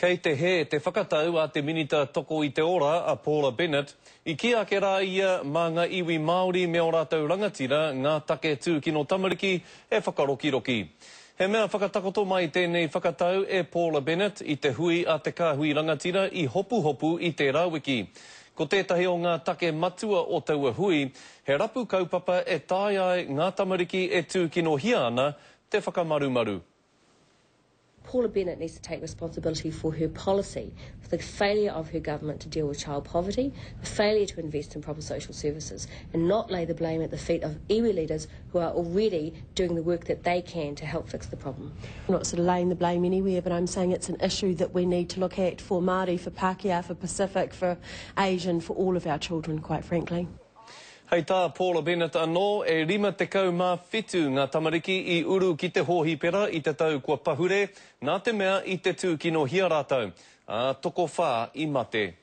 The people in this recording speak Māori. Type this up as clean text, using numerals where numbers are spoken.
Kei te he te whakatau a te minita toko i te ora a Paula Bennett, I ki ake rā ia mā ngā iwi Māori me o rātou rangatira ngā take tū kino tamariki e whakarokiroki. He mea whakatakoto mai tēnei whakatau e Paula Bennett I te hui a te kāhui rangatira I hopu I te rāwiki. Ko tētahi o ngā take matua o taua hui, he rapu kaupapa e tāi ai ngā tamariki e tū kino hia ana te whakamarumaru. Paula Bennett needs to take responsibility for her policy, for the failure of her government to deal with child poverty, the failure to invest in proper social services, and not lay the blame at the feet of iwi leaders who are already doing the work that they can to help fix the problem. I'm not sort of laying the blame anywhere, but I'm saying it's an issue that we need to look at for Māori, for Pākehā, for Pacific, for Asian, for all of our children, quite frankly. Hei tā Paula Bennett anō, e 57 ngā tamariki I uru ki te hōhi pera I te tau kua pahure, nā te mea I te tū kino hia rātou. Toko whā I mate.